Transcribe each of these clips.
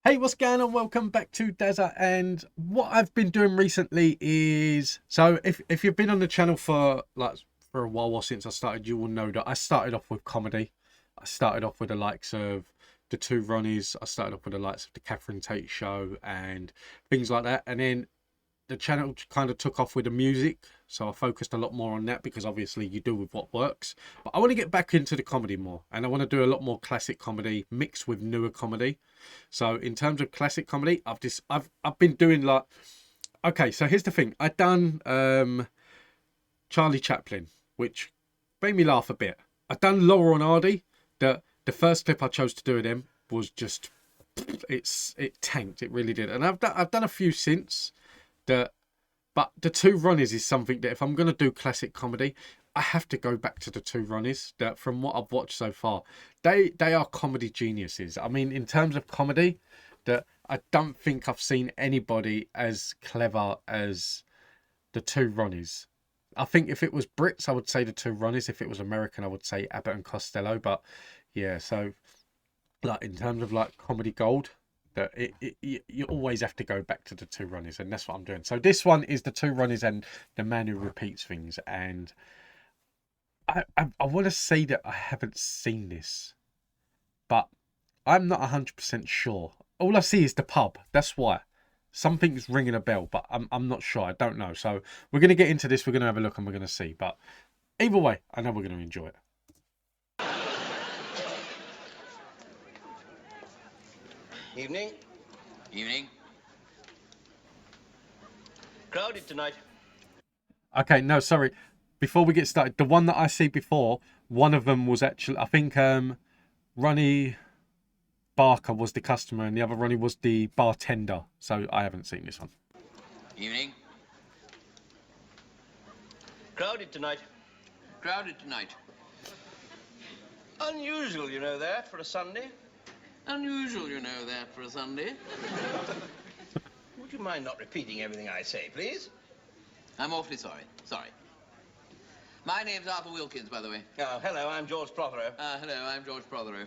Hey, what's going on? Welcome back to Dazza. And what I've been doing recently is, so if you've been on the channel for for a while or since I started, you will know that I started off with comedy. I started off with the likes of the two Ronnies. I started off with the likes of the Catherine Tate show and things like that. And then the channel kind of took off with the music, so I focused a lot more on that because obviously you do with what works. But I want to get back into the comedy more, and I want to do a lot more classic comedy mixed with newer comedy. So in terms of classic comedy, I've been doing like, okay, so here's the thing. I done Charlie Chaplin, which made me laugh a bit. I done Laurel and Hardy. The first clip I chose to do with him was just it tanked. It really did. And I've done a few since. But the two Ronnies is something that if I'm going to do classic comedy, I have to go back to the two Ronnies. That from what I've watched so far, they are comedy geniuses. I mean, in terms of comedy, that I don't think I've seen anybody as clever as the two Ronnies. I think if it was Brits, I would say the two Ronnies. If it was American, I would say Abbott and Costello. But yeah, so like in terms of like comedy gold, that you always have to go back to the two Ronnies, and that's what I'm doing. So this one is the two Ronnies and the man who repeats things. And I want to say that I haven't seen this, but I'm not 100% sure. All I see is the pub. That's why something's ringing a bell, but I'm not sure. I don't know. So we're gonna get into this. We're gonna have a look and we're gonna see. But either way, I know we're gonna enjoy it. Evening. Evening. Crowded tonight. Okay, no, sorry. Before we get started, the one that I see before, one of them was actually, I think, Ronnie Barker was the customer and the other Ronnie was the bartender. So I haven't seen this one. Evening. Crowded tonight. Crowded tonight. Unusual, you know that, for a Sunday. Unusual, you know that, for a Sunday. Would you mind not repeating everything I say, please? I'm awfully sorry. Sorry. My name's Arthur Wilkins, by the way. Oh, hello, I'm George Prothero. Hello, I'm George Prothero.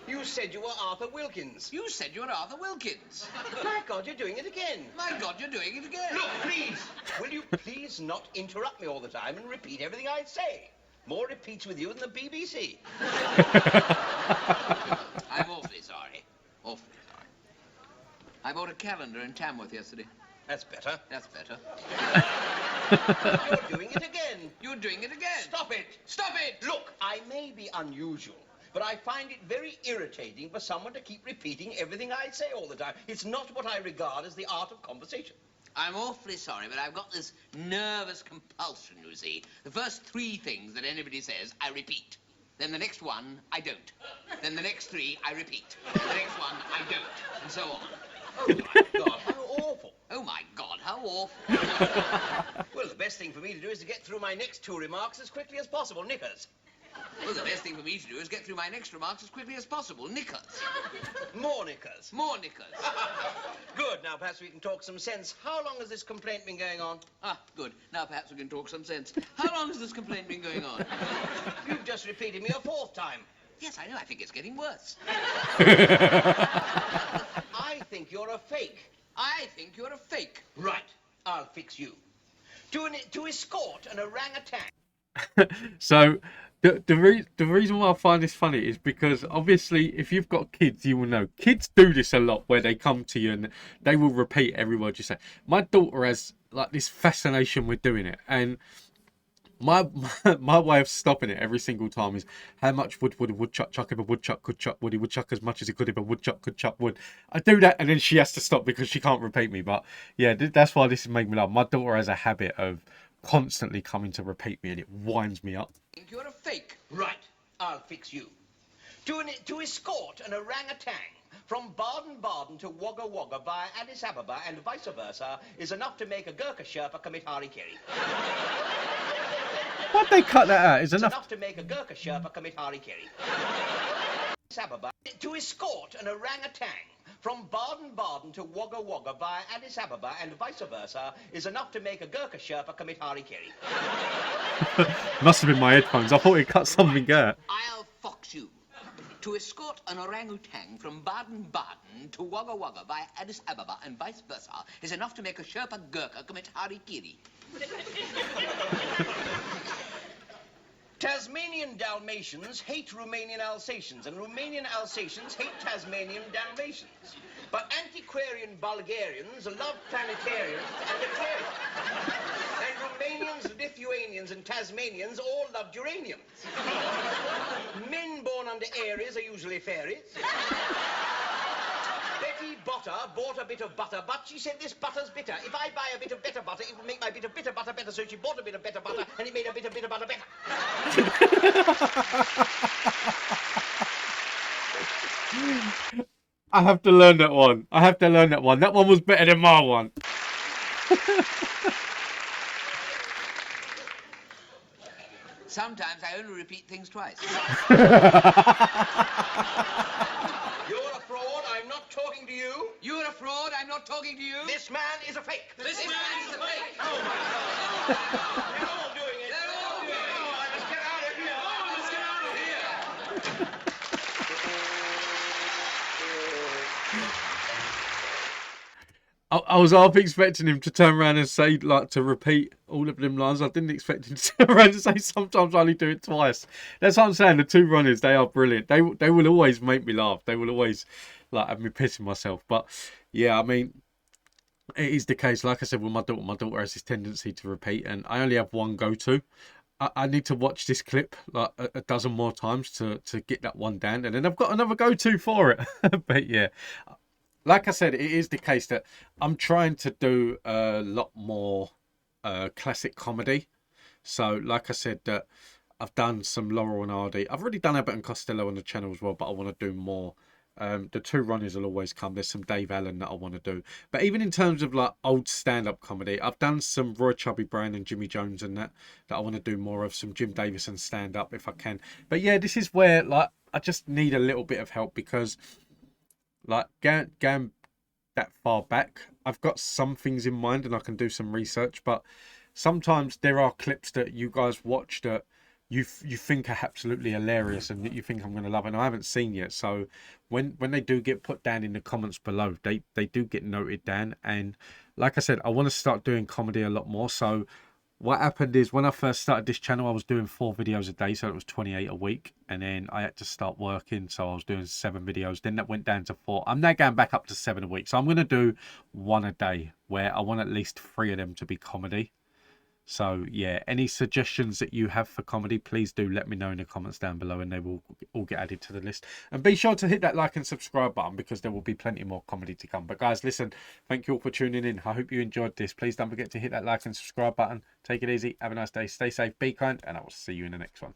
You said you were Arthur Wilkins. You said you were Arthur Wilkins. My God, you're doing it again. My God, you're doing it again. Look, please, will you please not interrupt me all the time and repeat everything I say? More repeats with you than the BBC. I'm awfully sorry. Awfully sorry. I bought a calendar in Tamworth yesterday. That's better. That's better. You're doing it again. You're doing it again. Stop it. Stop it! Look, I may be unusual, but I find it very irritating for someone to keep repeating everything I say all the time. It's not what I regard as the art of conversation. I'm awfully sorry, but I've got this nervous compulsion, you see. The first three things that anybody says, I repeat. Then the next one, I don't. Then the next three, I repeat. The next one, I don't. And so on. Oh, my God, how awful. Oh, my God, how awful. Well, the best thing for me to do is to get through my next two remarks as quickly as possible. Knickers. Well, the best thing for me to do is get through my next remarks as quickly as possible. Knickers. More knickers. More knickers. Good. Now, perhaps we can talk some sense. How long has this complaint been going on? Ah, good. Now perhaps we can talk some sense. How long has this complaint been going on? You've just repeated me a fourth time. Yes, I know. I think it's getting worse. I think you're a fake. I think you're a fake. Right. I'll fix you. To escort an orangutan. So the reason why I find this funny is because obviously if you've got kids, you will know kids do this a lot where they come to you and they will repeat every word you say. My daughter has like this fascination with doing it, and my way of stopping it every single time is how much wood would a woodchuck chuck if a woodchuck could chuck wood? He would chuck as much as he could if a woodchuck could chuck wood. I do that and then she has to stop because she can't repeat me. But yeah, that's why this is making me laugh. My daughter has a habit of constantly coming to repeat me and it winds me up. I think you're a fake. Right. I'll fix you. To escort an orangutan from Baden-Baden to Wagga Wagga via Addis Ababa and vice versa is enough to make a Gurkha Sherpa commit harikiri. Why'd they cut that out? It's It's enough. enough to make a Gurkha Sherpa commit harikiri. Addis Ababa. To escort an orangutan from Baden-Baden to Wagga Wagga via Addis Ababa and vice versa is enough to make a Gurkha Sherpa commit harikiri. Must have been my headphones. I thought it cut something out. I'll fox you. to escort an orangutan from Baden-Baden to Wagga Wagga via Addis Ababa and vice versa is enough to make a Sherpa Gurkha commit harikiri. Tasmanian Dalmatians hate Romanian Alsatians, and Romanian Alsatians hate Tasmanian Dalmatians. But antiquarian Bulgarians love planetarians and aquariums. And Romanians, Lithuanians, and Tasmanians all love geraniums. Men born under Aries are usually fairies. Betty Botter bought a bit of butter, but she said this butter's bitter. If I buy a bit of better butter, it will make my bit of bitter butter better. So she bought a bit of better butter, and it made a bit of bitter butter better. I have to learn that one. I have to learn that one. That one was better than my one. Sometimes I only repeat things twice. You're a fraud. I'm not talking to you. You're a fraud. I'm not talking to you. This man is a fake. This man is a fake. Oh, my God. They're all doing it. They're all doing it. Oh, I must get out of here. Oh, I must get out of here. I was half expecting him to turn around and say, like, to repeat all of them lines. I didn't expect him to turn around and say sometimes I only do it twice. That's what I'm saying. The two Ronnies, they are brilliant. They will always make me laugh. They will always, like, have me pissing myself. But, yeah, I mean, it is the case. Like I said, with my daughter has this tendency to repeat. And I only have one go-to. I need to watch this clip like a dozen more times to get that one down. And then I've got another go-to for it. But, yeah. Like I said, it is the case that I'm trying to do a lot more classic comedy. So, like I said, that I've done some Laurel and Hardy. I've already done Abbott and Costello on the channel as well, but I want to do more. The two Ronnies will always come. There's some Dave Allen that I want to do. But even in terms of like old stand-up comedy, I've done some Roy Chubby Brown and Jimmy Jones and that I want to do more of. Some Jim Davison stand-up if I can. But yeah, this is where like I just need a little bit of help because... like, going that far back, I've got some things in mind and I can do some research, but sometimes there are clips that you guys watch that you think are absolutely hilarious and that you think I'm going to love, and I haven't seen yet. So when they do get put down in the comments below, they do get noted down. And like I said, I want to start doing comedy a lot more. So what happened is when I first started this channel, I was doing 4 videos a day, so it was 28 a week. And then I had to start working, so I was doing 7 videos. Then that went down to 4. I'm now going back up to 7 a week. So I'm going to do 1 a day, where I want at least 3 of them to be comedy. So yeah, any suggestions that you have for comedy, please do let me know in the comments down below, and they will all get added to the list. And be sure to hit that like and subscribe button, because there will be plenty more comedy to come. But guys, listen, thank you all for tuning in. I hope you enjoyed this. Please don't forget to hit that like and subscribe button. Take it easy. Have a nice day. Stay safe. Be kind. And I will see you in the next one.